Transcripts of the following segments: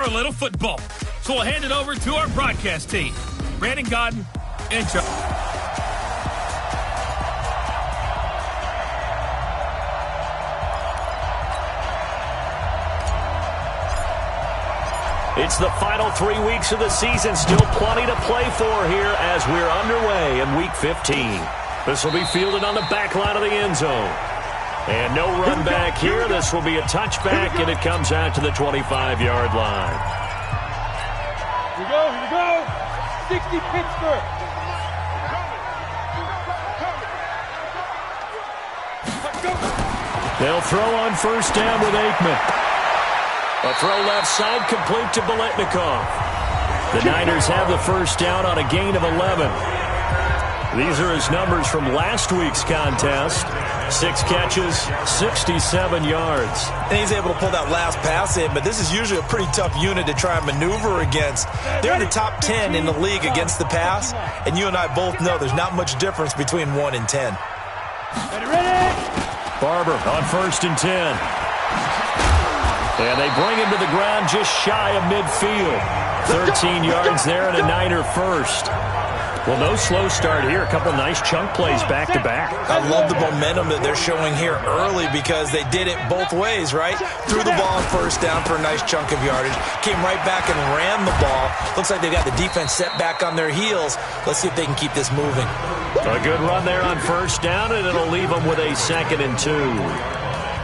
A little football. So we'll hand it over to our broadcast team. Brandon Godden and Joe. It's the final 3 weeks of the season. Still plenty to play for here as we're underway in Week 15. This will be fielded on the back line of the end zone. And no run back here. This will be a touchback, and it comes out to the 25-yard line. Here we go. 60 Pittsburgh. They'll throw on first down with Aikman. A throw left side complete to Biletnikoff. The Niners have the first down on a gain of 11. These are his numbers from last week's contest. 6 catches, 67 yards. And he's able to pull that last pass in, but this is usually a pretty tough unit to try and maneuver against. They're in the top 10 in the league against the pass, and you and I both know there's not much difference between 1 and 10. Barber on first and 10. And they bring him to the ground just shy of midfield. 13 yards there and a Niner first. Well, no slow start here. A couple nice chunk plays back-to-back. I love the momentum that they're showing here early because they did it both ways, right? Threw the ball on first down for a nice chunk of yardage. Came right back and ran the ball. Looks like they got the defense set back on their heels. Let's see if they can keep this moving. A good run there on first down, and it'll leave them with a 2nd and 2.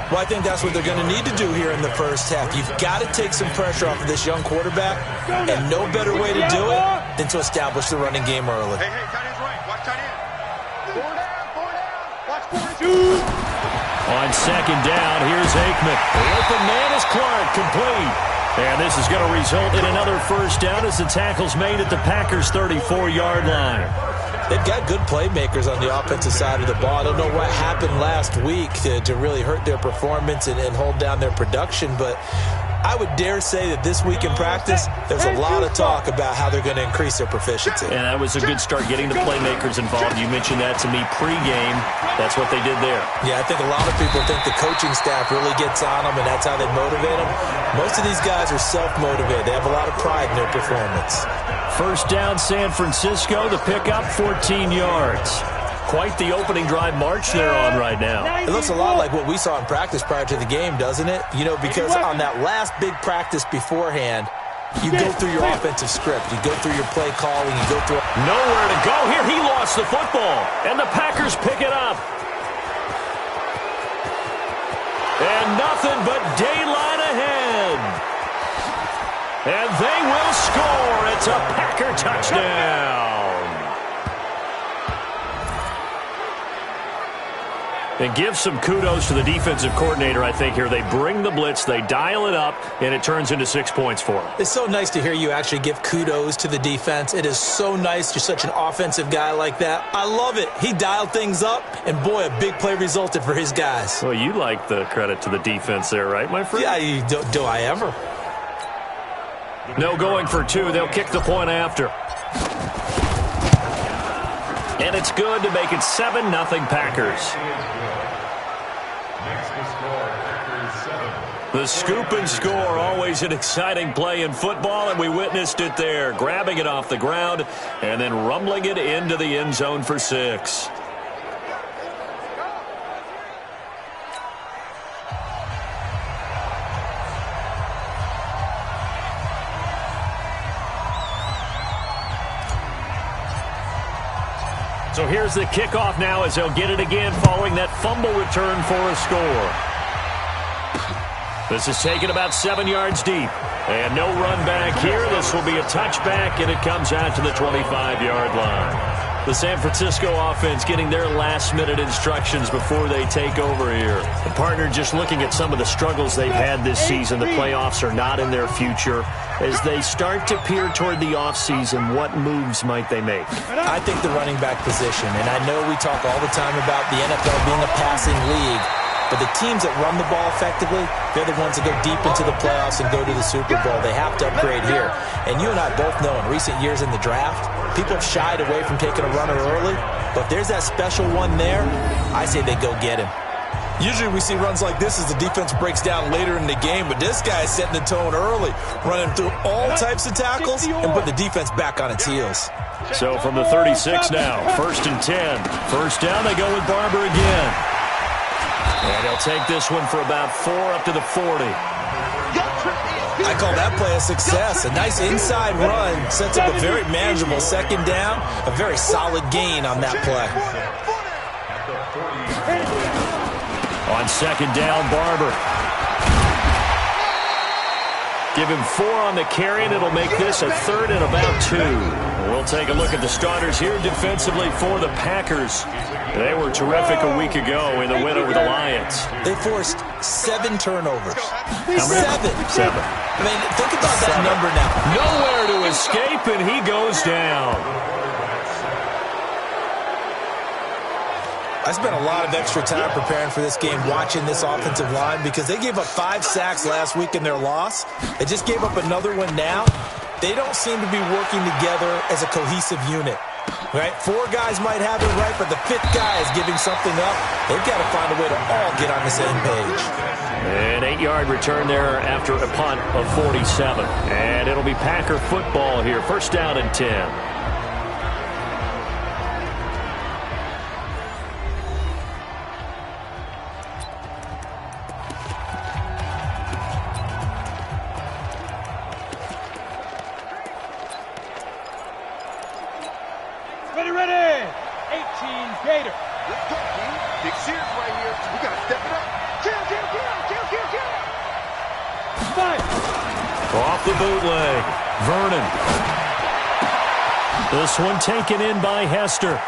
Well, I think that's what they're going to need to do here in the first half. You've got to take some pressure off of this young quarterback, and no better way to do it than to establish the running game early. Hey, tight end's right. Watch tight end. 4 down. Watch 42. On second down, here's Aikman. The open man is Clark, complete. And this is going to result in another first down as the tackle's made at the Packers' 34-yard line. They've got good playmakers on the offensive side of the ball. I don't know what happened last week to really hurt their performance and hold down their production, but I would dare say that this week in practice, there's a lot of talk about how they're going to increase their proficiency. And that was a good start getting the playmakers involved. You mentioned that to me pregame. That's what they did there. Yeah, I think a lot of people think the coaching staff really gets on them, and that's how they motivate them. Most of these guys are self-motivated. They have a lot of pride in their performance. First down, San Francisco. The pickup, 14 yards. Quite the opening drive march they're on right now. It looks a lot like what we saw in practice prior to the game, doesn't it? You know, because on that last big practice beforehand, you go through your offensive script. You go through your play calling. You go through... Nowhere to go here. He lost the football. And the Packers pick it up. And nothing but daylight ahead. And they will score. It's a Packer touchdown. And give some kudos to the defensive coordinator, I think, here. They bring the blitz, they dial it up, and it turns into 6 points for them. It's so nice to hear you actually give kudos to the defense. It is so nice. You're such an offensive guy like that. I love it. He dialed things up, and boy, a big play resulted for his guys. Well, you like the credit to the defense there, right, my friend? Yeah, do I ever? No going for 2. They'll kick the point after. And it's good to make it 7-0 Packers. The scoop and score, always an exciting play in football, and we witnessed it there. Grabbing it off the ground and then rumbling it into the end zone for 6. So here's the kickoff now as they'll get it again following that fumble return for a score. This is taken about 7 yards deep. And no run back here. This will be a touchback, and it comes out to the 25-yard line. The San Francisco offense getting their last-minute instructions before they take over here. The partner just looking at some of the struggles they've had this season. The playoffs are not in their future. As they start to peer toward the offseason, what moves might they make? I think the running back position, and I know we talk all the time about the NFL being a passing league, but the teams that run the ball effectively, they're the ones that go deep into the playoffs and go to the Super Bowl. They have to upgrade here. And you and I both know in recent years in the draft, people have shied away from taking a runner early. But if there's that special one there, I say they go get him. Usually we see runs like this as the defense breaks down later in the game, but this guy is setting the tone early, running through all types of tackles and put the defense back on its heels. So from the 36 now, 1st and 10. First down, they go with Barber again. And he'll take this one for about 4 up to the 40. I call that play a success. A nice inside run sets up a very manageable second down, a very solid gain on that play. On second down, Barber. Give him 4 on the carry, and it'll make this a 3rd and about 2. We'll take a look at the starters here defensively for the Packers. They were terrific a week ago in the win over the Lions. They forced 7 turnovers. How many? 7. I mean, think about that number now. Nowhere to escape, and he goes down. I spent a lot of extra time preparing for this game, watching this offensive line, because they gave up 5 sacks last week in their loss. They just gave up another one now. They don't seem to be working together as a cohesive unit. Right? 4 guys might have it right, but the 5th guy is giving something up. They've got to find a way to all get on the same page. An 8-yard return there after a punt of 47. And it'll be Packer football here. First down and 10. Ready. 18 Gator. Let's go, team. Big series right here. We got to step it up. Kill. 5. Off the bootleg. Vernon. This one taken in by Hester.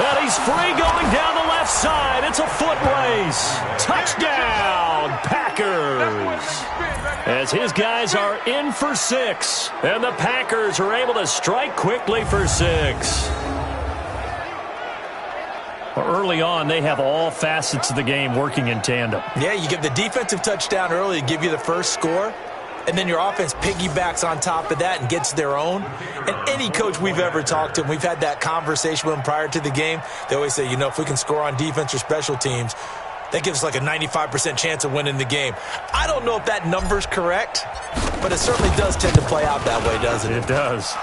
And he's free going down the left side. It's a foot race. Touchdown, Packers. As his guys are in for 6. And the Packers are able to strike quickly for 6. Early on, they have all facets of the game working in tandem. Yeah, you get the defensive touchdown early to give you the first score, and then your offense piggybacks on top of that and gets their own. And any coach we've ever talked to, and we've had that conversation with them prior to the game, they always say, if we can score on defense or special teams, that gives us like a 95% chance of winning the game. I don't know if that number's correct, but it certainly does tend to play out that way, doesn't it? It does.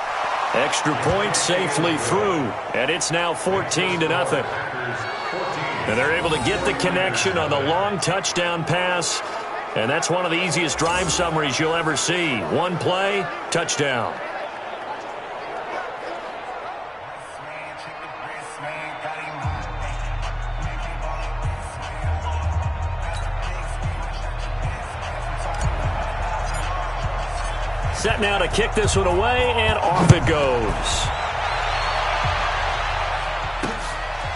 Extra point safely through, and it's now 14-0. And they're able to get the connection on the long touchdown pass, and that's one of the easiest drive summaries you'll ever see. One play, touchdown. Set now to kick this one away, and off it goes.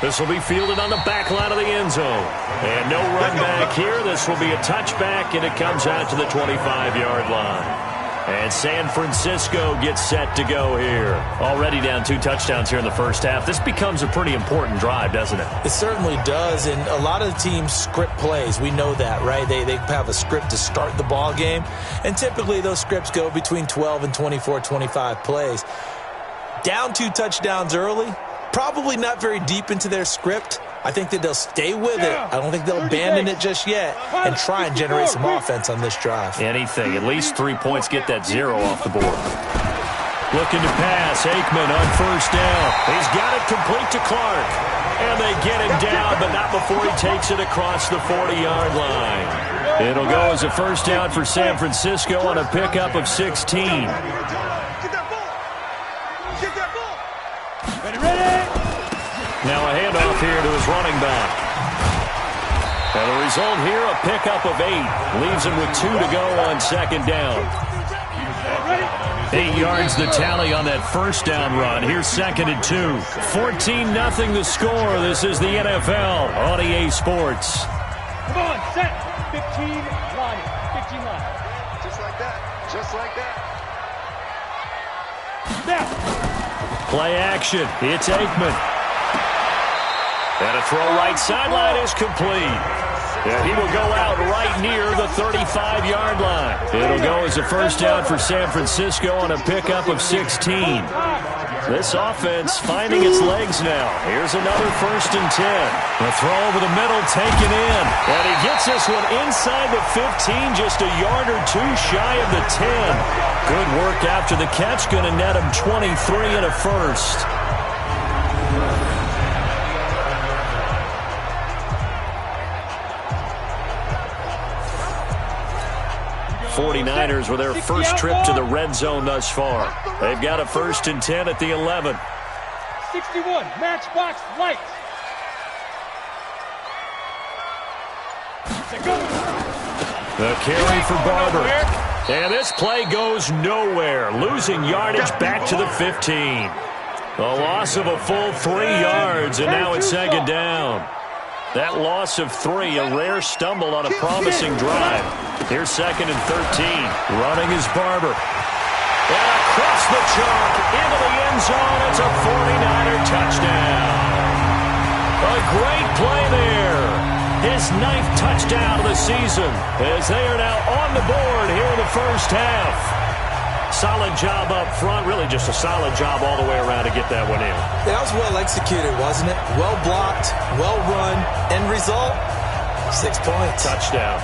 This will be fielded on the back line of the end zone. And no run back here. This will be a touchback, and it comes out to the 25-yard line. And San Francisco gets set to go here. Already down 2 touchdowns here in the first half. This becomes a pretty important drive, doesn't it? It certainly does, and a lot of the teams script plays. We know that, right? They have a script to start the ball game, and typically those scripts go between 12 and 24, 25 plays. Down 2 touchdowns early, probably not very deep into their script. I think that they'll stay with it. I don't think they'll abandon it just yet and try and generate some offense on this drive. Anything. At least 3 points, get that 0 off the board. Looking to pass. Aikman on first down. He's got it complete to Clark. And they get him down, but not before he takes it across the 40-yard line. It'll go as a first down for San Francisco on a pickup of 16. Now a handoff here to his running back. And the result here, a pickup of 8. Leaves him with 2 to go on second down. 8 yards the tally on that first down run. Here's second and 2. 14-0 the score. This is the NFL on EA Sports. Come on, set. 15 line. 15 line. Just like that. Just like that. Now. Play action. It's Aikman. And a throw right sideline is complete. And he will go out right near the 35-yard line. It'll go as a first down for San Francisco on a pickup of 16. This offense finding its legs now. Here's another 1st and 10. The throw over the middle taken in. And he gets this one inside the 15, just a yard or two shy of the 10. Good work after the catch. Going to net him 23 and a first. 49ers with their first trip to the red zone thus far. They've got a 1st and 10 at the 11. 61, matchbox lights. The carry for Barber. And this play goes nowhere. Losing yardage back to the 15. A loss of a full 3 yards, and now it's 2nd down. That loss of 3, a rare stumble on a promising drive. Here's 2nd and 13. Running is Barber. And across the chalk, into the end zone. It's a 49er touchdown. A great play there. His 9th touchdown of the season, as they are now on the board here in the first half. Solid job up front. Really just a solid job all the way around to get that one in. That was well executed, wasn't it? Well blocked, well run. End result, 6 points. Touchdown.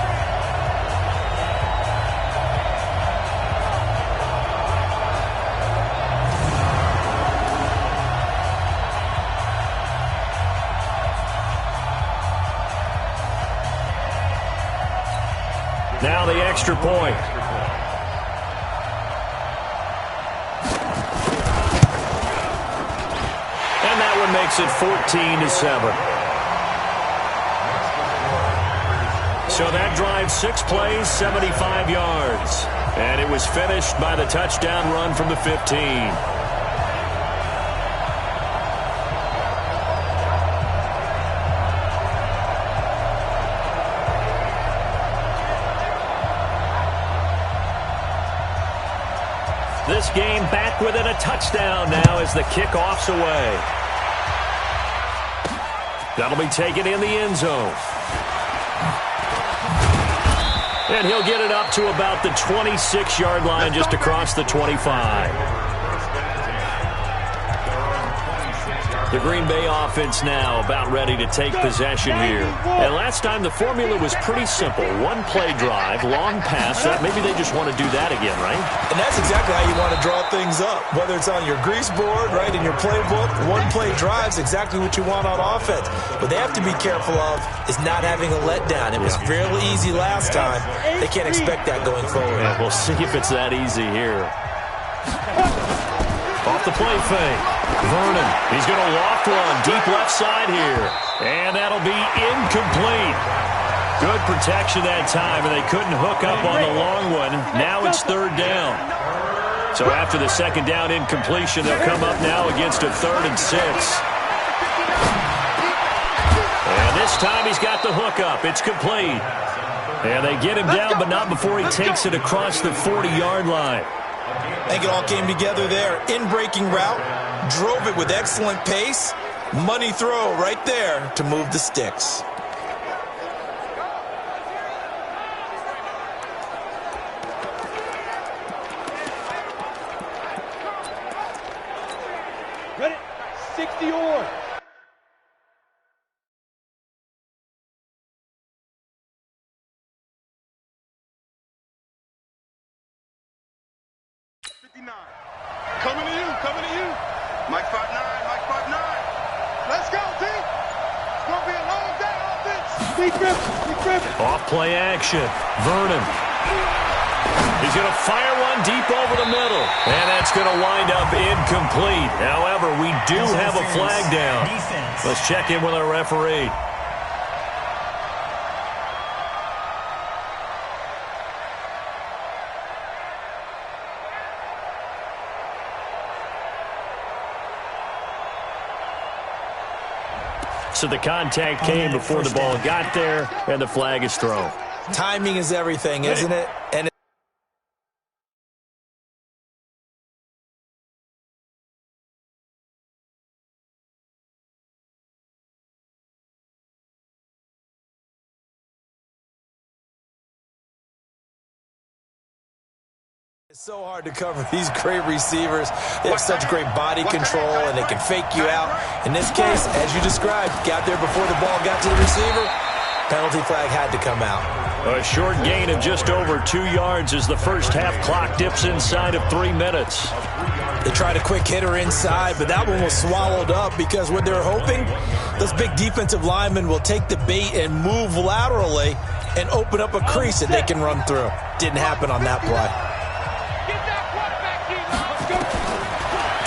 Now the extra point. And that one makes it 14-7. So that drive, 6 plays, 75 yards. And it was finished by the touchdown run from the 15. This game back within a touchdown now as the kickoff's away. That'll be taken in the end zone. And he'll get it up to about the 26-yard line, just across the 25. The Green Bay offense now about ready to take possession here. And last time the formula was pretty simple. One-play drive, long pass. Maybe they just want to do that again, right? And that's exactly how you want to draw things up. Whether it's on your grease board, right, in your playbook, one-play drive's exactly what you want on offense. What they have to be careful of is not having a letdown. It was fairly easy last time. They can't expect that going forward. Yeah, we'll see if it's that easy here. Off the play fake. Vernon, he's going to loft one deep left side here. And that'll be incomplete. Good protection that time, and they couldn't hook up on the long one. Now it's 3rd down. So after the 2nd down incompletion, they'll come up now against a 3rd and 6. And this time he's got the hook up. It's complete. And they get him down, but not before he takes it across the 40-yard line. I think it all came together there. In-breaking route, drove it with excellent pace. Money throw right there to move the sticks. Ready? 60 or. Coming to you, coming to you. Mike 5'9", Mike 5'9". Let's go, D. It's going to be a long day on this. Be driven. Off play action. Vernon. He's going to fire one deep over the middle. And that's going to wind up incomplete. However, we do have a flag down. Let's check in with our referee. So the contact came before the ball got there, and the flag is thrown. Timing is everything, isn't it? And It's so hard to cover these great receivers. They have such great body control, and they can fake you out. In this case, as you described, got there before the ball got to the receiver. Penalty flag had to come out. A short gain of just over 2 yards as the first half clock dips inside of 3 minutes. They tried a quick hitter inside, but that one was swallowed up because what they're hoping, those big defensive linemen will take the bait and move laterally and open up a crease that they can run through. Didn't happen on that play.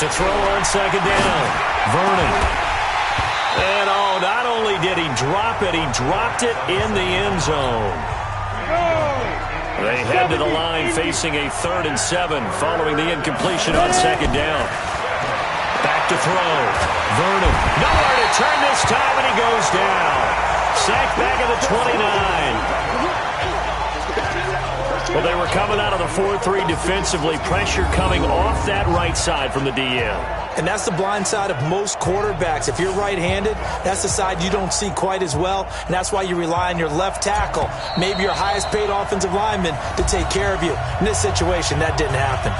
To throw on second down, Vernon. And not only did he drop it, he dropped it in the end zone. They head to the line facing a 3rd and 7 following the incompletion on second down. Back to throw. Vernon. Nowhere to turn this time, and he goes down. Sacked back at the 29. Well, they were coming out of the 4-3 defensively. Pressure coming off that right side from the DL. And that's the blind side of most quarterbacks. If you're right-handed, that's the side you don't see quite as well. And that's why you rely on your left tackle, maybe your highest-paid offensive lineman, to take care of you. In this situation, that didn't happen.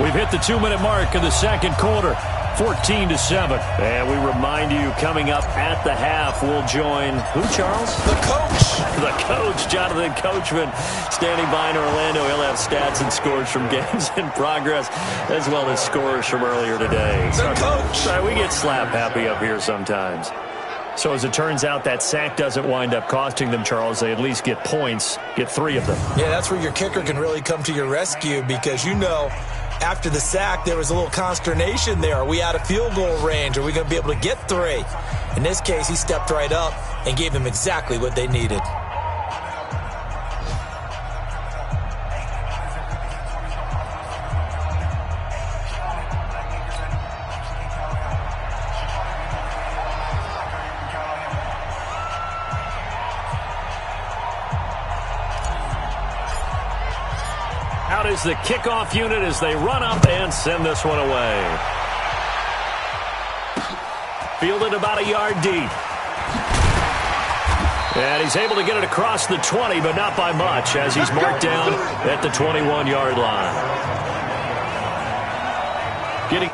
We've hit the 2-minute mark of the second quarter. 14-7. And we remind you, coming up at the half, we'll join who, Charles? The coach. The coach, Jonathan Coachman, standing by in Orlando. He'll have stats and scores from games in progress, as well as scores from earlier today. The coach. Sorry, we get slap happy up here sometimes. So as it turns out, that sack doesn't wind up costing them, Charles. They at least get points, get 3 of them. Yeah, that's where your kicker can really come to your rescue because after the sack, there was a little consternation there. Are we out of field goal range? Are we going to be able to get 3? In this case, he stepped right up and gave them exactly what they needed. Out is the kickoff unit as they run up and send this one away. Fielded about a yard deep. And he's able to get it across the 20, but not by much, as he's marked down at the 21-yard line. Getting...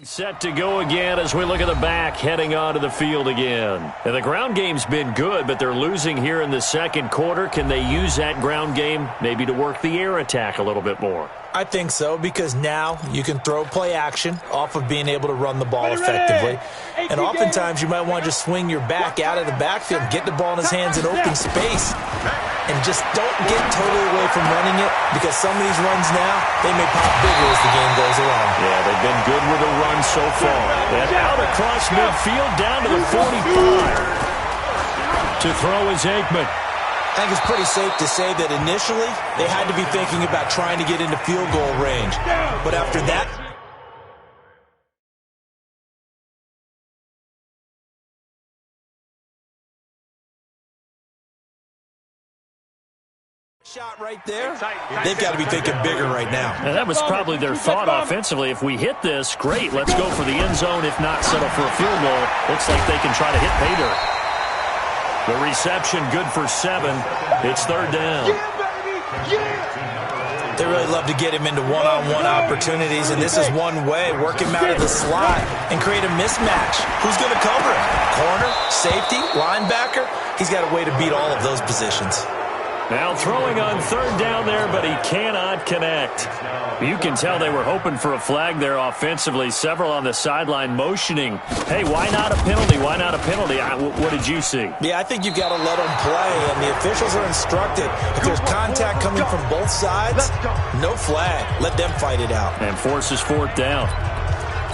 Set to go again as we look at the back, heading onto the field again. And the ground game's been good, but they're losing here in the second quarter. Can they use that ground game maybe to work the air attack a little bit more? I think so, because now you can throw play action off of being able to run the ball effectively. And oftentimes you might want to just swing your back out of the backfield, get the ball in his hands in open space, and just don't get totally away from running it, because some of these runs now, they may pop bigger as the game goes along. Yeah, they've been good with the run so far. And out across midfield down to the 45. To throw is Aikman. I think it's pretty safe to say that initially they had to be thinking about trying to get into field goal range. But after that, shot right there, they've got to be thinking bigger right now. And that was probably their thought offensively. If we hit this, great, let's go for the end zone. If not, settle for a field goal. Looks like they can try to hit pay dirt. The reception good for 7. It's 3rd down. They really love to get him into one-on-one opportunities, and this is one way. Work him out of the slot and create a mismatch. Who's going to cover him? Corner, safety, linebacker? He's got a way to beat all of those positions. Now throwing on third down there, but he cannot connect. You can tell they were hoping for a flag there offensively. Several on the sideline motioning, hey, why not a penalty? Why not a penalty? What did you see? Yeah, I think you've got to let them play, and the officials are instructed. If there's contact coming from both sides, no flag. Let them fight it out. And forces fourth down.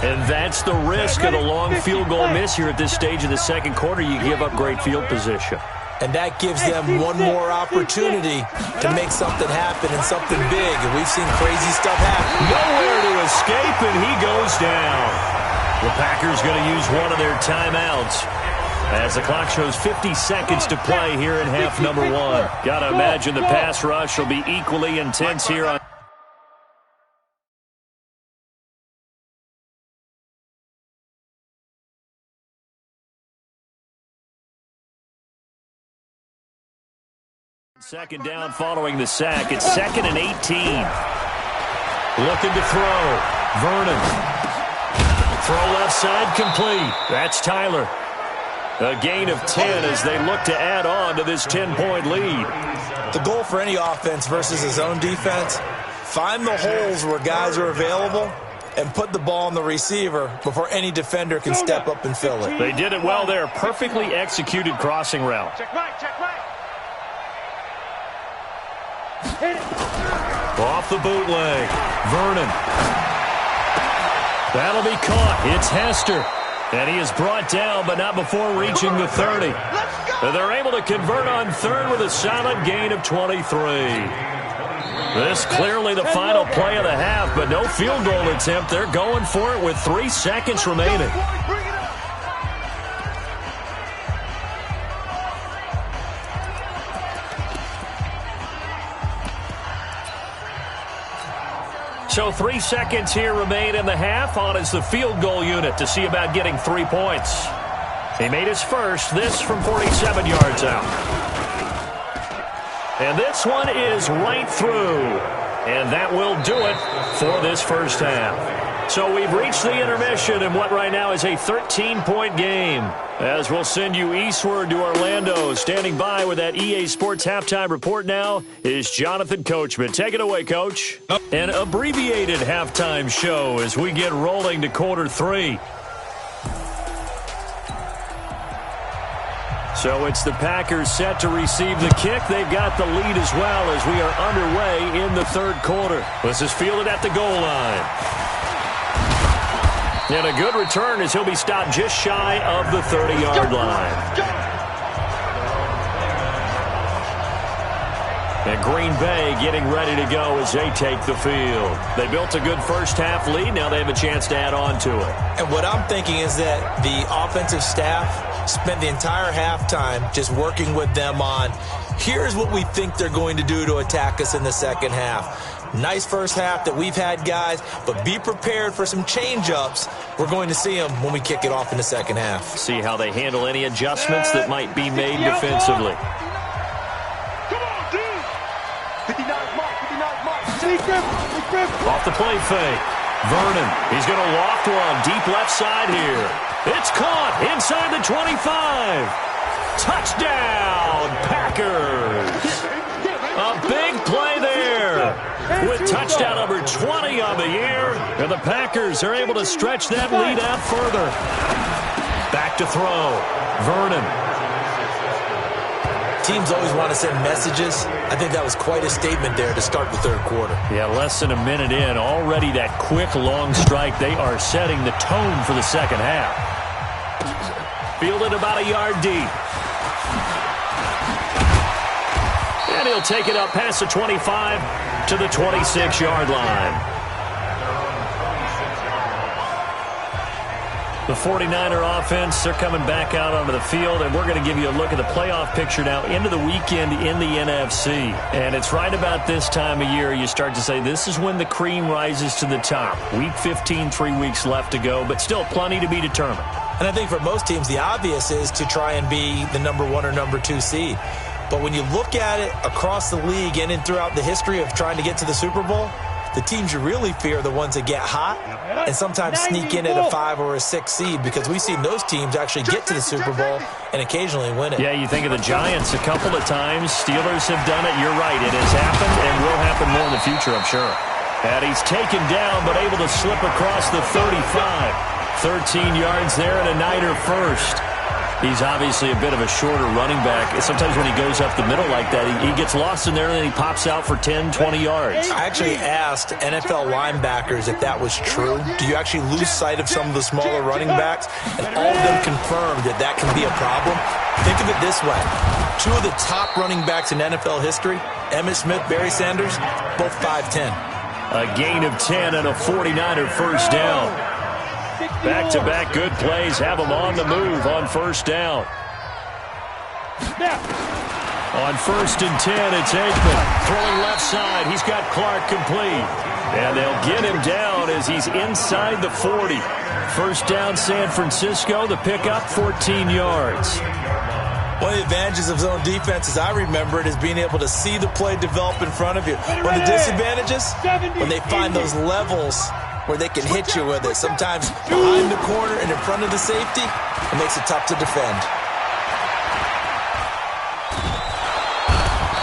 And that's the risk of the long field goal miss here at this stage of the second quarter. You give up great field position. And that gives them one more opportunity to make something happen and something big. And we've seen crazy stuff happen. Nowhere to escape, and he goes down. The Packers going to use one of their timeouts as the clock shows 50 seconds to play here in half number one. Got to imagine the pass rush will be equally intense here on. Second down following the sack. It's 2nd and 18. Looking to throw. Vernon. Throw left side complete. That's Tyler. A gain of 10 as they look to add on to this 10-point lead. The goal for any offense versus his own defense, find the holes where guys are available and put the ball on the receiver before any defender can step up and fill it. They did it well there. Perfectly executed crossing route. Check right. Off the bootleg. Vernon. That'll be caught. It's Hester. And he is brought down, but not before reaching the 30. And they're able to convert on third with a solid gain of 23. This clearly the final play of the half, but no field goal attempt. They're going for it with 3 seconds remaining. So 3 seconds here remain in the half. On is the field goal unit to see about getting 3 points. He made his first, this from 47 yards out. And this one is right through. And that will do it for this first half. So we've reached the intermission in what right now is a 13-point game. As we'll send you eastward to Orlando. Standing by with that EA Sports halftime report now is Jonathan Coachman. Take it away, Coach. An abbreviated halftime show as we get rolling to quarter 3. So it's the Packers set to receive the kick. They've got the lead as well as we are underway in the third quarter. This is fielded at the goal line. And a good return as he'll be stopped just shy of the 30-yard line. And Green Bay getting ready to go as they take the field. They built a good first-half lead. Now they have a chance to add on to it. And what I'm thinking is that the offensive staff spent the entire halftime just working with them on, here's what we think they're going to do to attack us in the second half. Nice first half that we've had, guys, but be prepared for some change-ups. We're going to see them when we kick it off in the second half. See how they handle any adjustments that might be made defensively. Come on, dude. 59 mark. Off the play fake. Vernon, he's going to loft one deep left side here. It's caught inside the 25. Touchdown, Packers. A big play there with touchdown number 20 on the year. And the Packers are able to stretch that lead out further. Back to throw. Vernon. Teams always want to send messages. I think that was quite a statement there to start the third quarter. Yeah, less than a minute in. Already that quick, long strike. They are setting the tone for the second half. Fielded about a yard deep. And he'll take it up past the 25 to the 26-yard line. The 49er offense, they're coming back out onto the field, and we're going to give you a look at the playoff picture now into the weekend in the NFC. And it's right about this time of year you start to say this is when the cream rises to the top. Week 15, 3 weeks left to go, but still plenty to be determined. And I think for most teams, the obvious is to try and be the number 1 or number 2 seed. But when you look at it across the league and throughout the history of trying to get to the Super Bowl, The teams you really fear are the ones that get hot and sometimes sneak in at a 5 or a 6 seed, because we've seen those teams actually get to the Super Bowl and occasionally win it. Yeah, you think of the Giants a couple of times. Steelers have done it. You're right. It has happened and will happen more in the future, I'm sure. And he's taken down but able to slip across the 35. 13 yards there and a Niner first. He's obviously a bit of a shorter running back. Sometimes when he goes up the middle like that, he gets lost in there and then he pops out for 10, 20 yards. I actually asked NFL linebackers if that was true. Do you actually lose sight of some of the smaller running backs? And all of them confirmed that that can be a problem. Think of it this way. 2 of the top running backs in NFL history, Emmitt Smith, Barry Sanders, both 5'10". A gain of 10 and a 49er first down. Back-to-back good plays have them on the move on first down. On 1st and 10, it's Aikman throwing left side. He's got Clark complete. And they'll get him down as he's inside the 40. First down, San Francisco. The pickup, 14 yards. One of the advantages of zone defense, as I remember it, is being able to see the play develop in front of you. One of the disadvantages, when they find those levels where they can hit you with it. Sometimes behind the corner and in front of the safety, it makes it tough to defend.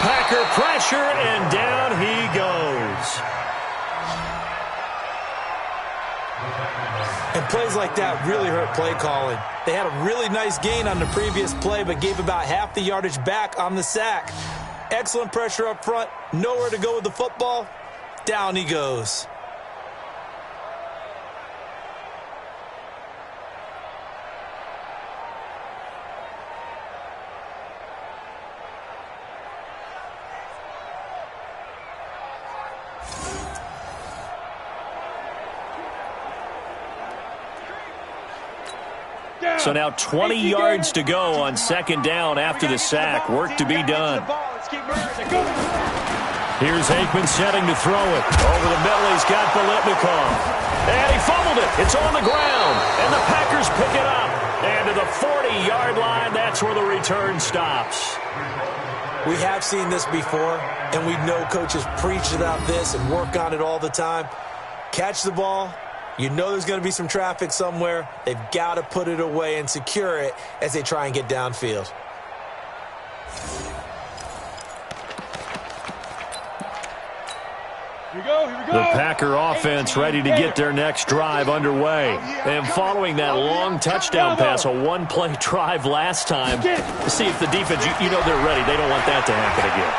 Packer pressure, and down he goes. And plays like that really hurt play calling. They had a really nice gain on the previous play, but gave about half the yardage back on the sack. Excellent pressure up front, nowhere to go with the football. Down he goes. So now 20 yards to go on 2nd down after the sack. Work to be done. Here's Aikman setting to throw it. Over the middle, he's got Biletnikoff. And he fumbled it. It's on the ground. And the Packers pick it up. And to the 40-yard line, that's where the return stops. We have seen this before, and we know coaches preach about this and work on it all the time. Catch the ball. You know there's going to be some traffic somewhere. They've got to put it away and secure it as they try and get downfield. Here we go, here we go. The Packer offense ready to get their next drive underway. And following that long touchdown pass, a one-play drive last time, to see if the defense, you know they're ready. They don't want that to happen again.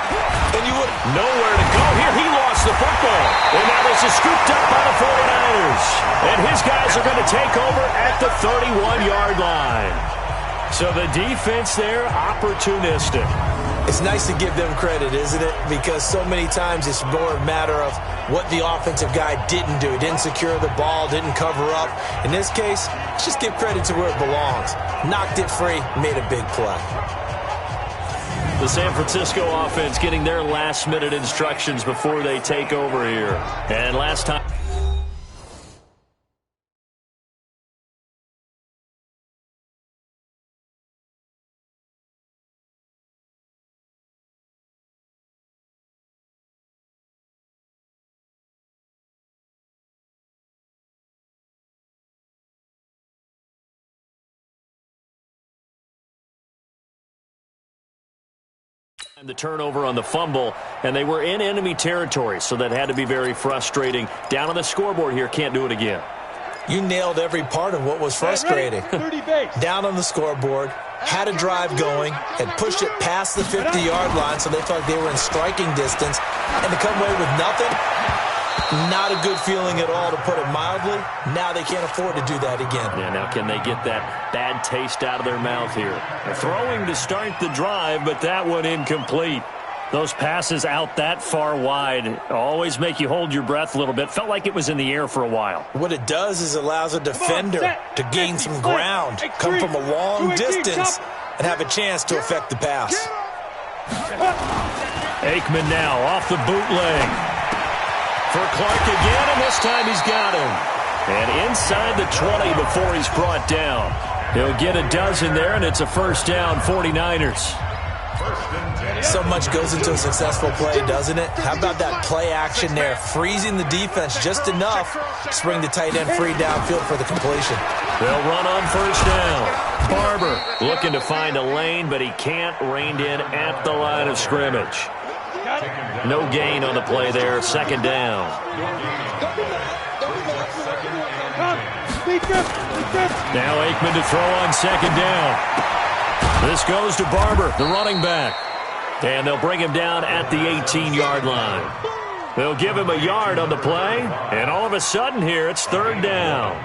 And you would nowhere to go here. He lost the football. And now this is scooped up by the 49ers. And his guys are going to take over at the 31-yard line. So the defense there, opportunistic. It's nice to give them credit, isn't it? Because so many times it's more a matter of what the offensive guy didn't do. He didn't secure the ball, didn't cover up. In this case, let's just give credit to where it belongs. Knocked it free, made a big play. The San Francisco offense getting their last-minute instructions before they take over here. And last time... the turnover on the fumble, and they were in enemy territory, so that had to be very frustrating. Down on the scoreboard here, can't do it again. You nailed every part of what was frustrating. Down on the scoreboard, had a drive going, had pushed it past the 50-yard line, so they felt like they were in striking distance, and to come away with nothing, not a good feeling at all, to put it mildly. Now they can't afford to do that again. Yeah, now can they get that bad taste out of their mouth here? They're throwing to start the drive, but that one incomplete. Those passes out that far wide always make you hold your breath a little bit. Felt like it was in the air for a while. What it does is allows a defender to gain some ground, come from a long distance, and have a chance to affect the pass. Aikman now off the bootleg. For Clark again, and this time he's got him. And inside the 20 before he's brought down. He'll get a dozen there, and it's a first down, 49ers. First and 10. So much goes into a successful play, doesn't it? How about that play action there, freezing the defense just enough to bring the tight end free downfield for the completion. They'll run on first down. Barber looking to find a lane, but he can't, reined in at the line of scrimmage. No gain on the play there, second down. Now Aikman to throw on second down. This goes to Barber, the running back. And they'll bring him down at the 18-yard line. They'll give him a yard on the play, and all of a sudden here it's third down.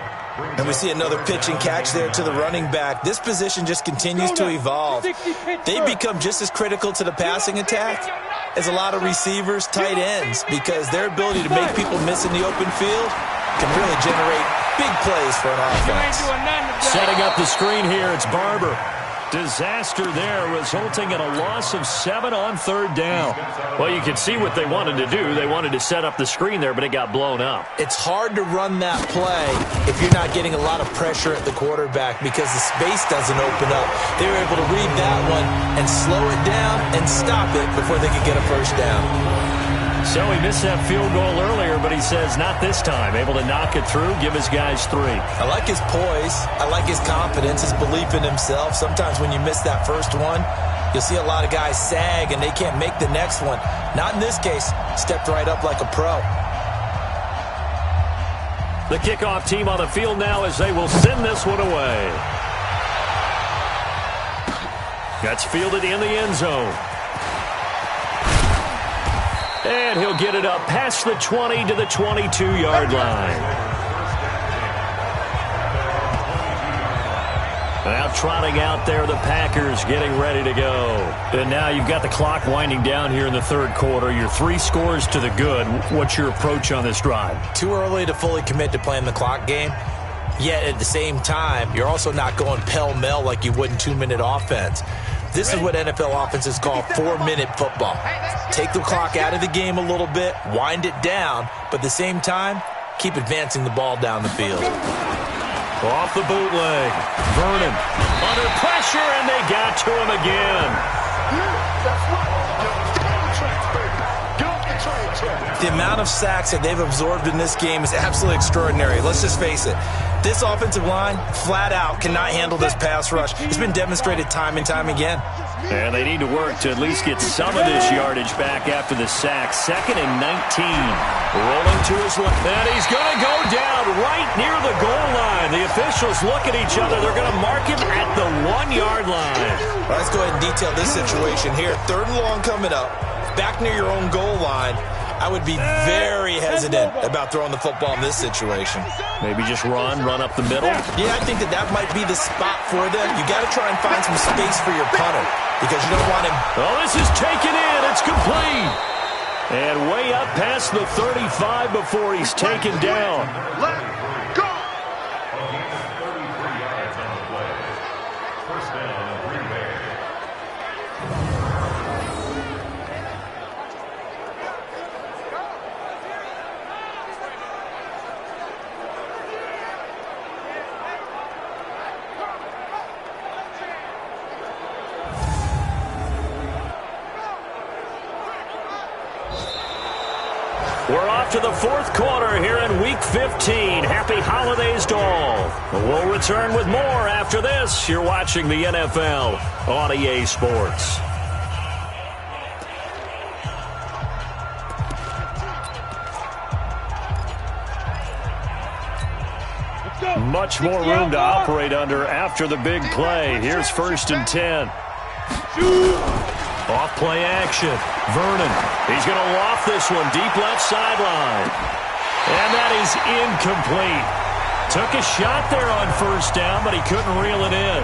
And we see another pitch and catch there to the running back. This position just continues to evolve. They become just as critical to the passing attack as a lot of receivers, tight ends, because their ability to make people miss in the open field can really generate big plays for an offense. Setting up the screen here, it's Barber. Disaster there, resulting in a loss of 7 on third down. Well, you can see what they wanted to do. They wanted to set up the screen there, but it got blown up. It's hard to run that play if you're not getting a lot of pressure at the quarterback because the space doesn't open up. They were able to read that one and slow it down and stop it before they could get a first down. So he missed that field goal earlier, but he says not this time. Able to knock it through, give his guys 3. I like his poise. I like his confidence, his belief in himself. Sometimes when you miss that first one, you'll see a lot of guys sag and they can't make the next one. Not in this case. Stepped right up like a pro. The kickoff team on the field now as they will send this one away. That's fielded in the end zone. And he'll get it up past the 20 to the 22-yard line. Now trotting out there, the Packers getting ready to go. And now you've got the clock winding down here in the third quarter. You're 3 scores to the good. What's your approach on this drive? Too early to fully commit to playing the clock game. Yet at the same time, you're also not going pell-mell like you would in 2-minute offense. This is what NFL offenses call 4-minute football. Take the clock out of the game a little bit, wind it down, but at the same time, keep advancing the ball down the field. Off the bootleg. Vernon under pressure, and they got to him again. The amount of sacks that they've absorbed in this game is absolutely extraordinary. Let's just face it. This offensive line, flat out, cannot handle this pass rush. It's been demonstrated time and time again. And they need to work to at least get some of this yardage back after the sack. 2nd and 19. Rolling to his left. And he's going to go down right near the goal line. The officials look at each other. They're going to mark him at the 1-yard line. Let's go ahead and detail this situation here. 3rd and long coming up. Back near your own goal line. I would be very hesitant about throwing the football in this situation. Maybe just run up the middle? Yeah, I think that might be the spot for them. You got to try and find some space for your punter because you don't want him. Oh, this is taken in. It's complete. And way up past the 35 before he's taken down. Let's go. We're off to the 4th quarter here in Week 15. Happy holidays to all. We'll return with more after this. You're watching the NFL on EA Sports. Much more room to operate under after the big play. Here's 1st and 10. Off play action. Vernon. He's going to loft this one deep left sideline. And that is incomplete. Took a shot there on 1st down, but he couldn't reel it in.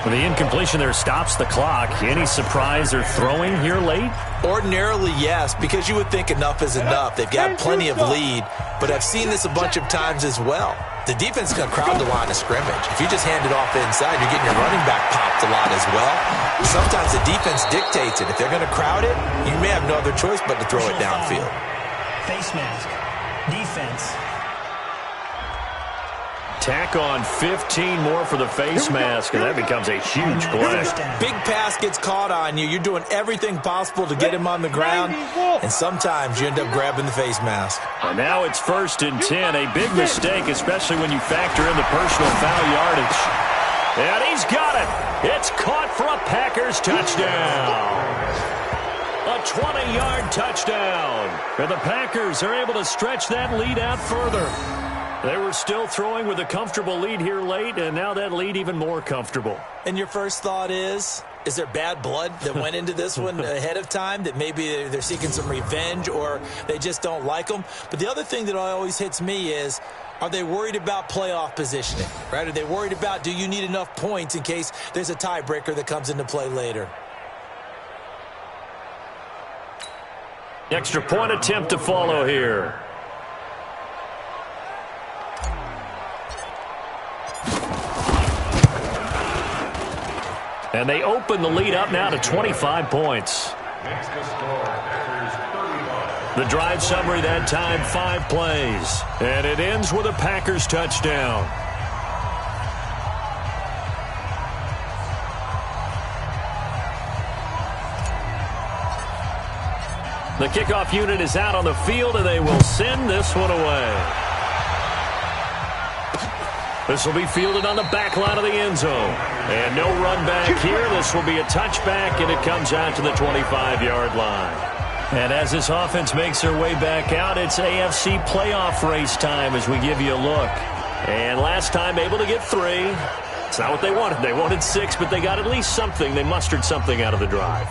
The incompletion there stops the clock. Any surprise they're throwing here late? Ordinarily, yes, because you would think enough is enough. They've got plenty of lead, but I've seen this a bunch of times as well. The defense is going to crowd the line of scrimmage. If you just hand it off inside, you're getting your running back popped a lot as well. Sometimes the defense dictates it. If they're going to crowd it, you may have no other choice but to throw it downfield. Face mask. Defense. tack on 15 more for the face mask, and that becomes a huge play. Big pass gets caught on you. You're doing everything possible to get him on the ground, and sometimes you end up grabbing the face mask. And now it's 1st and 10. A big mistake, especially when you factor in the personal foul yardage. And he's got it. It's caught for a Packers touchdown. A 20-yard touchdown. And the Packers are able to stretch that lead out further. They were still throwing with a comfortable lead here late, and now that lead even more comfortable. And your first thought is there bad blood that went into this one ahead of time, that maybe they're seeking some revenge or they just don't like them? But the other thing that always hits me is, are they worried about playoff positioning, right? Are they worried about, do you need enough points in case there's a tiebreaker that comes into play later? Extra point attempt to follow here. And they open the lead up now to 25 points. The drive summary that time, 5 plays. And it ends with a Packers touchdown. The kickoff unit is out on the field, and they will send this one away. This will be fielded on the back line of the end zone. And no run back here. This will be a touchback, and it comes out to the 25-yard line. And as this offense makes their way back out, it's AFC playoff race time as we give you a look. And last time able to get 3. It's not what they wanted. They wanted 6, but they got at least something. They mustered something out of the drive.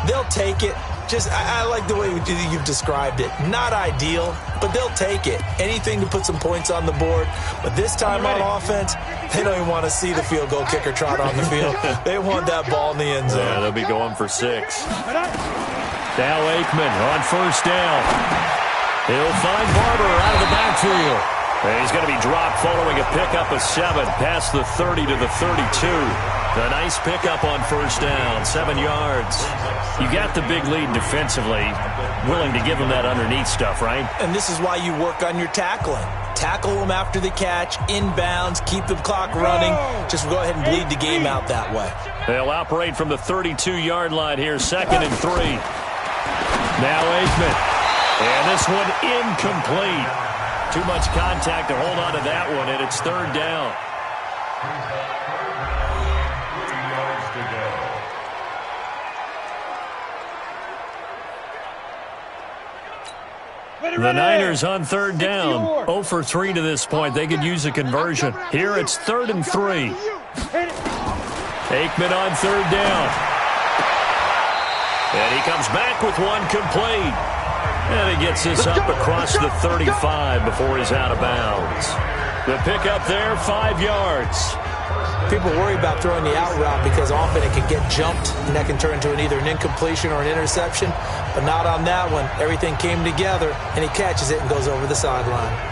They'll take it. I like the way you've described it. Not ideal, but they'll take it. Anything to put some points on the board. But this time on offense, they don't even want to see the field goal kicker trot on the field. They want that ball in the end zone. Yeah, they'll be going for 6. Now Aikman on 1st down. He'll find Barber out of the backfield. And he's going to be dropped following a pickup of 7 past the 30 to the 32. A nice pickup on 1st down, 7 yards. You got the big lead defensively, willing to give them that underneath stuff, right? And this is why you work on your tackling. Tackle them after the catch, inbounds, keep the clock running. Just go ahead and bleed the game out that way. They'll operate from the 32-yard line here, 2nd and 3. Now Aikman. And this one incomplete. Too much contact to hold on to that one, and it's 3rd down. The Niners on 3rd down. 0 for 3 to this point. They could use a conversion. Here it's 3rd and 3. Aikman on 3rd down. And he comes back with one complete. And he gets this up across the 35 before he's out of bounds. The pickup there, 5 yards. People worry about throwing the out route because often it can get jumped, and that can turn into either an incompletion or an interception. But not on that one. Everything came together, and he catches it and goes over the sideline.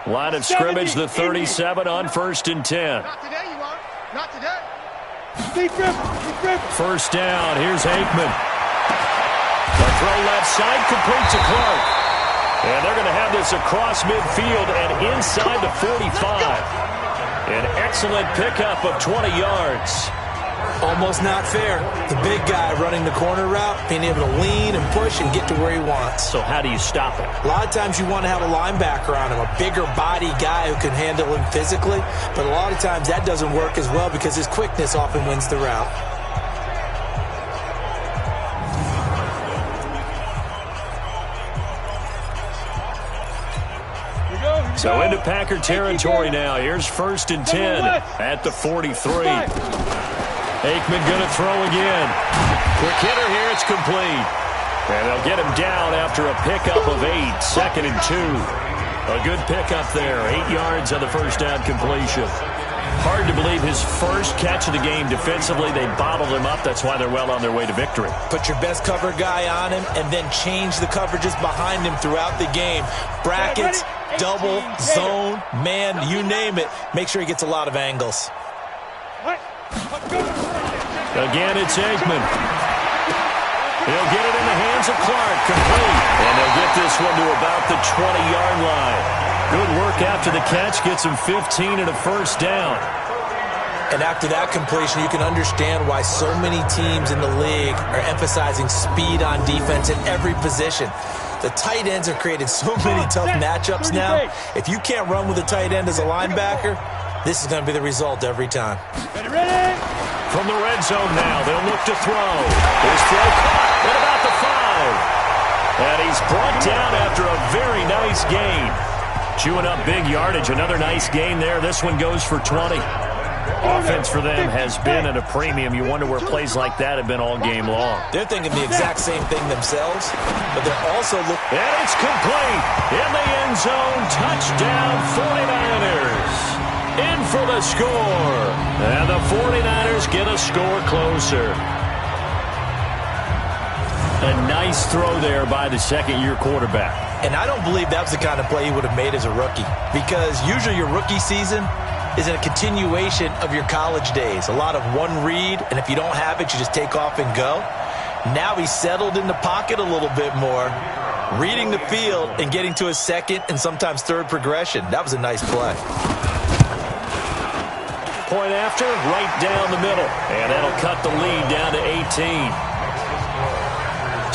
Line of scrimmage, the 37 on 1st and 10. Not today, you are. Not today. 1st down. Here's Aikman. The throw left side, complete to Clark. And they're going to have this across midfield and inside the 45. An excellent pickup of 20 yards. Almost not fair. The big guy running the corner route, being able to lean and push and get to where he wants. So how do you stop it? A lot of times you want to have a linebacker on him, a bigger body guy who can handle him physically. But a lot of times that doesn't work as well because his quickness often wins the route. So into Packer territory now. Here's 1st and 10 at the 43. Aikman going to throw again. Quick hitter here. It's complete. And they'll get him down after a pickup of 8. 2nd and 2. A good pickup there. 8 yards on the 1st down completion. Hard to believe his first catch of the game defensively. They bottled him up. That's why they're well on their way to victory. Put your best cover guy on him and then change the coverages behind him throughout the game. Brackets, double, zone, man, you name it. Make sure he gets a lot of angles. Again, it's Aikman. He'll get it in the hands of Clark, complete. And they'll get this one to about the 20-yard line. Good work after the catch, gets him 15 and a first down. And after that completion, you can understand why so many teams in the league are emphasizing speed on defense at every position. The tight ends have created so many tough matchups now. If you can't run with a tight end as a linebacker, this is going to be the result every time. From the red zone now, they'll look to throw. His throw caught at about the 5. And he's brought down after a very nice gain. Chewing up big yardage. Another nice gain there. This one goes for 20. Offense for them has been at a premium. You wonder where plays like that have been all game long. They're thinking the exact same thing themselves, but they're also looking. And it's complete. In the end zone. Touchdown 49ers. In for the score. And the 49ers get a score closer. A nice throw there by the second-year quarterback. And I don't believe that was the kind of play he would have made as a rookie, because usually your rookie season is a continuation of your college days. A lot of one read, and if you don't have it, you just take off and go. Now he's settled in the pocket a little bit more, reading the field and getting to his second and sometimes third progression. That was a nice play. Point after, right down the middle. And that'll cut the lead down to 18.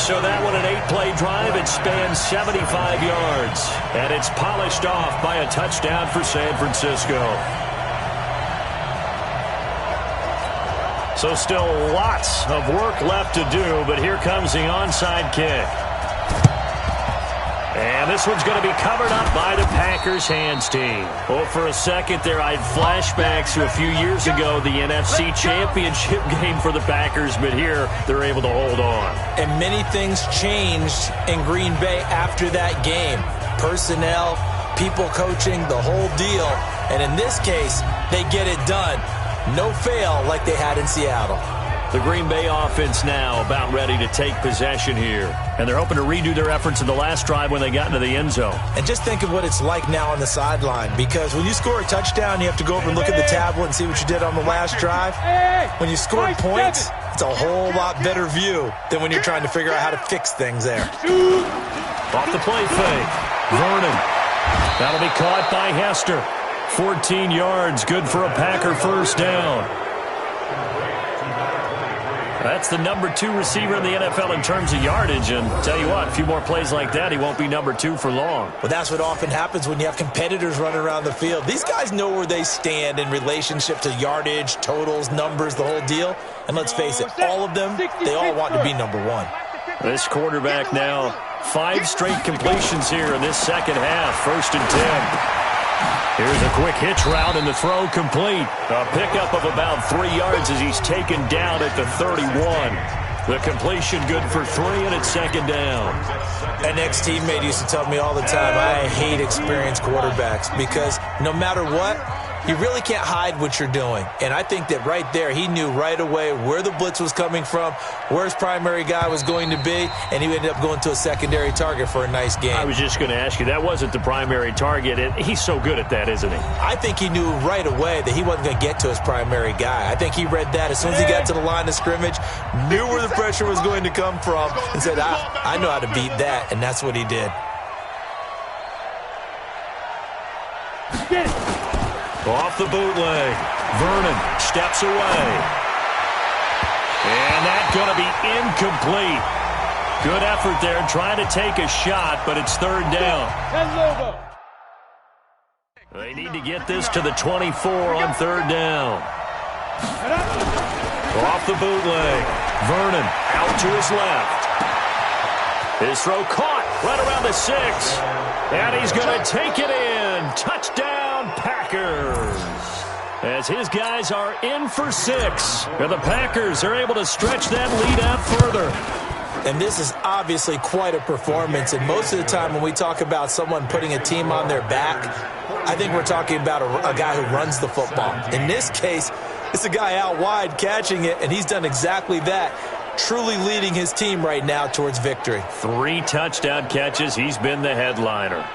So that one, an 8-play drive. It spans 75 yards. And it's polished off by a touchdown for San Francisco. So still lots of work left to do, but here comes the onside kick. And this one's going to be covered up by the Packers hands team. Well, for a second there, I had flashbacks to a few years ago, the NFC Championship game for the Packers, but here they're able to hold on. And many things changed in Green Bay after that game. Personnel, people coaching, the whole deal. And in this case, they get it done. No fail like they had in Seattle. The Green Bay offense now about ready to take possession here. And they're hoping to redo their efforts in the last drive when they got into the end zone. And just think of what it's like now on the sideline, because when you score a touchdown, you have to go over and look at the tablet and see what you did on the last drive. When you score points, it's a whole lot better view than when you're trying to figure out how to fix things there. Off the play fake. Vernon. That'll be caught by Hester. 14 yards, good for a Packer first down. That's the number 2 receiver in the NFL in terms of yardage. And tell you what, a few more plays like that, he won't be number 2 for long. Well, that's what often happens when you have competitors running around the field. These guys know where they stand in relationship to yardage, totals, numbers, the whole deal. And let's face it, all of them, they all want to be number 1. This quarterback now, 5 straight completions here in this second half. 1st and 10. Here's a quick hitch route, and the throw complete. A pickup of about 3 yards as he's taken down at the 31. The completion good for 3, and it's 2nd down. An ex-teammate used to tell me all the time, I hate experienced quarterbacks, because no matter what, you really can't hide what you're doing. And I think that right there, he knew right away where the blitz was coming from, where his primary guy was going to be, and he ended up going to a secondary target for a nice game. I was just going to ask you, that wasn't the primary target, and he's so good at that, isn't he? I think he knew right away that he wasn't going to get to his primary guy. I think he read that as soon as he got to the line of scrimmage, knew where the pressure was going to come from, and said, I know how to beat that, and that's what he did. Get it. Off the bootleg. Vernon steps away. And that's going to be incomplete. Good effort there trying to take a shot, but it's 3rd down. They need to get this to the 24 on 3rd down. Off the bootleg. Vernon out to his left. His throw caught right around the 6. And he's going to take it in. Touchdown, Packers. As his guys are in for 6. And the Packers are able to stretch that lead out further. And this is obviously quite a performance. And most of the time when we talk about someone putting a team on their back, I think we're talking about a guy who runs the football. In this case, it's a guy out wide catching it, and he's done exactly that, truly leading his team right now towards victory. 3 touchdown catches. He's been the headliner.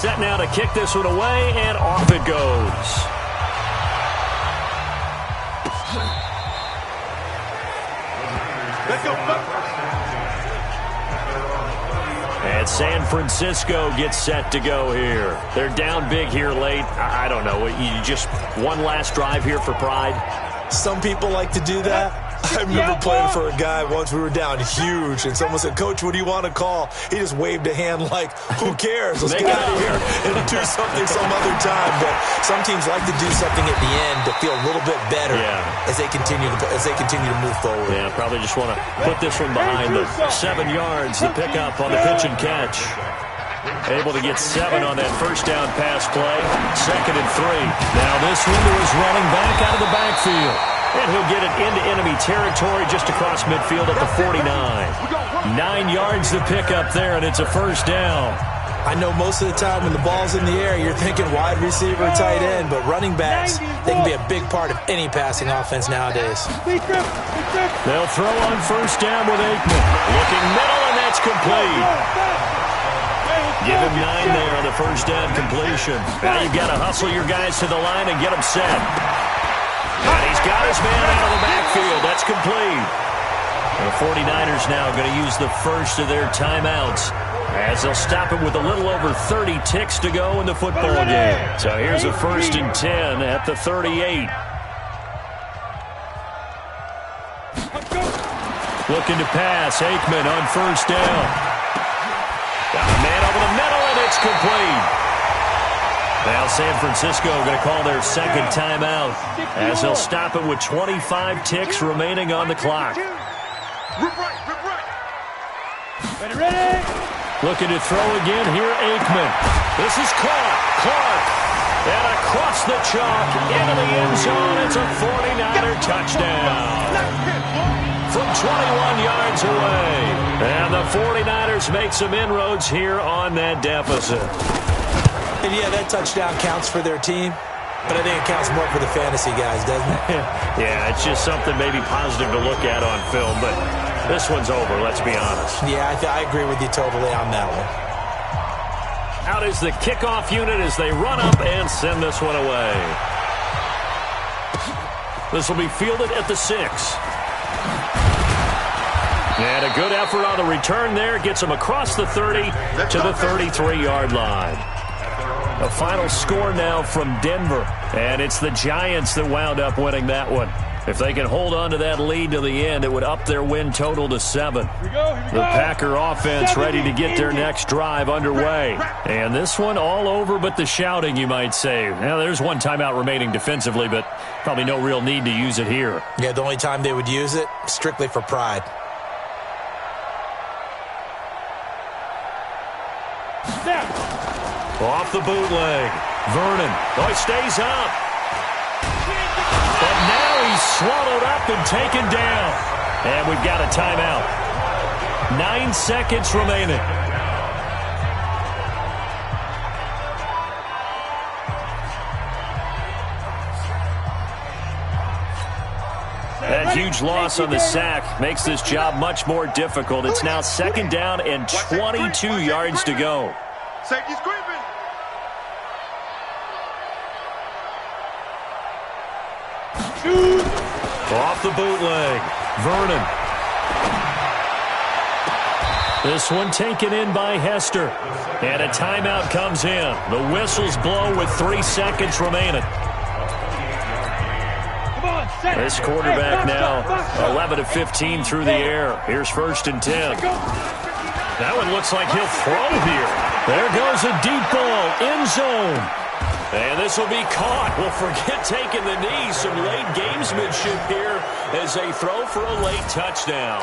Set now to kick this one away, and off it goes. Let's go. And San Francisco gets set to go here. They're down big here late. I don't know. You just one last drive here for pride? Some people like to do that. I remember playing for a guy once. We were down huge, and someone said, "Coach, what do you want to call?" He just waved a hand like, "Who cares? Let's get out of here and do something some other time." But some teams like to do something at the end to feel a little bit better as they continue to move forward. Yeah, probably just want to put this one behind them. 7 yards, the pickup on the pitch and catch. Able to get 7 on that first down pass play. 2nd and 3. Now this window is running back out of the backfield. And he'll get it into enemy territory just across midfield at the 49. 9 yards to pick up there, and it's a first down. I know most of the time when the ball's in the air, you're thinking wide receiver, tight end, but running backs, they can be a big part of any passing offense nowadays. They'll throw on first down with Aikman. Looking middle, and that's complete. Give him 9 there on the first down completion. Now you've got to hustle your guys to the line and get them set. And he's got his man out of the backfield. That's complete. The 49ers now going to use the first of their timeouts as they'll stop it with a little over 30 ticks to go in the football game. So here's a 1st and 10 at the 38. Looking to pass. Aikman on first down. Got a man over the middle, and it's complete. Now San Francisco going to call their 2nd timeout as they'll stop it with 25 ticks remaining on the clock. Ready. Looking to throw again here, Aikman. This is caught. Clark. And across the chalk into the end zone. It's a 49er touchdown. From 21 yards away. And the 49ers make some inroads here on that deficit. And yeah, that touchdown counts for their team, but I think it counts more for the fantasy guys, doesn't it? Yeah, it's just something maybe positive to look at on film, but this one's over, let's be honest. Yeah, I agree with you totally on that one. Out is the kickoff unit as they run up and send this one away. This will be fielded at the 6. And a good effort on the return there. Gets him across the 30 to the 33-yard line. The final score now from Denver. And it's the Giants that wound up winning that one. If they can hold on to that lead to the end, it would up their win total to 7. The Packer offense ready to get their next drive underway. And this one all over but the shouting, you might say. Now, there's one timeout remaining defensively, but probably no real need to use it here. Yeah, the only time they would use it, strictly for pride. Off the bootleg. Vernon. Oh, he stays up. But now he's swallowed up and taken down. And we've got a timeout. 9 seconds remaining. That huge loss on the sack makes this job much more difficult. It's now 2nd down and 22 yards to go. Safety's creeping. Off the bootleg. Vernon. This one taken in by Hester. And a timeout comes in. The whistles blow with 3 seconds remaining. This quarterback now 11 of 15 through the air. Here's 1st and 10. That one looks like he'll throw here. There goes a deep ball, end zone. And this will be caught. Well, forget taking the knee. Some late gamesmanship here as they throw for a late touchdown.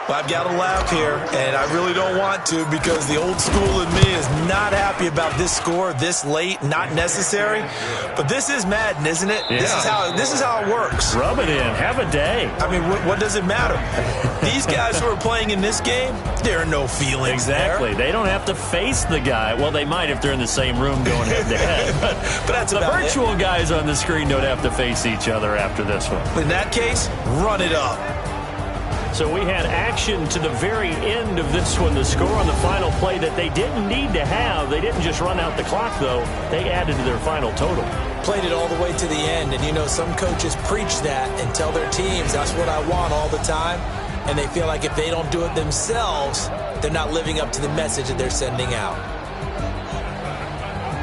Well, I've got to laugh here, and I really don't want to because the old school in me is not happy about this score this late, not necessary. But this is Madden, isn't it? Yeah. This is how it works. Rub it in. Have a day. I mean, what does it matter? These guys who are playing in this game, there are no feelings Exactly. there. They don't have to face the guy. Well, they might if they're in the same room going head-to-head. But that's the about virtual guys on the screen don't have to face each other after this one. In that case, run it up. So we had action to the very end of this one. The score on the final play that they didn't need to have. They didn't just run out the clock, though. They added to their final total. Played it all the way to the end, and you know some coaches preach that and tell their teams that's what I want all the time, and they feel like if they don't do it themselves, they're not living up to the message that they're sending out.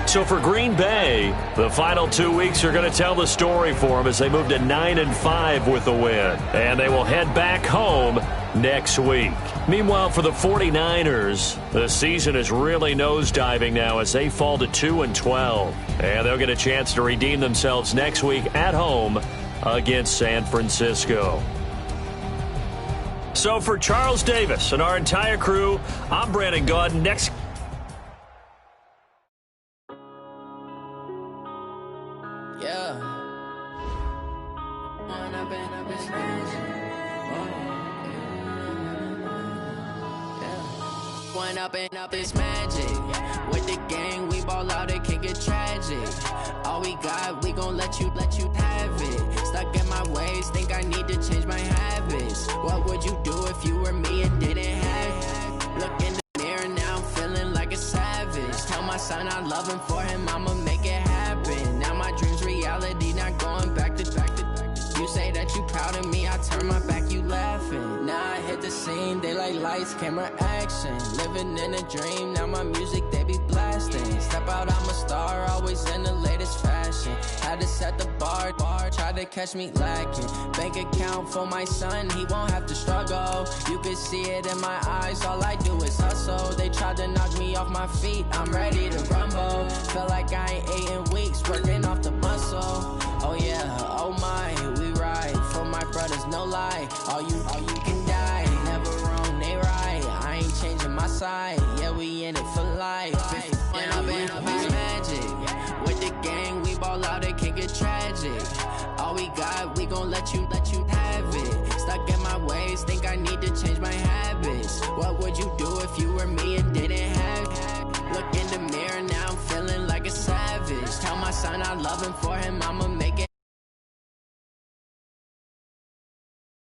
So for Green Bay, the final 2 weeks are going to tell the story for them as they move to 9-5 with a win. And they will head back home next week. Meanwhile, for the 49ers, the season is really nosediving now as they fall to 2-12. And they'll get a chance to redeem themselves next week at home against San Francisco. So for Charles Davis and our entire crew, I'm Brandon Gaudin. Next. Up is magic. With the gang, we ball out, it can get tragic. All we got, we gon' let you have it. Stuck in my ways, think I need to change my habits. What would you do if you were me and didn't have it? Look in the mirror now, I'm feeling like a savage. Tell my son I love him, for him I'ma make it happen. Now my dream's reality, not going back to. You say that you proud of me, I turn my back, you laughing. Now I hit the scene, they like lights, camera, action. Living in a dream, now my music, they be blasting. Step out, I'm a star, always in the latest fashion. Had to set the bar, try to catch me lacking. Bank account for my son, he won't have to struggle. You can see it in my eyes, all I do is hustle. They tried to knock me off my feet, I'm ready to rumble. Feel like I ain't ate in weeks, working off the muscle. Oh yeah, oh my, we ride for my brothers, no lie. All you can die, never wrong, they right. I ain't changing my side, yeah, we in it for life. When I've been up is magic. With the gang, we ball out, it can get tragic. All we got, we gon' let you have it. Stuck in my ways, think I need to change my habits. What would you do if you were me and didn't have it? Look in the mirror now, I'm feeling like a savage. Tell my son I love him, for him I'ma make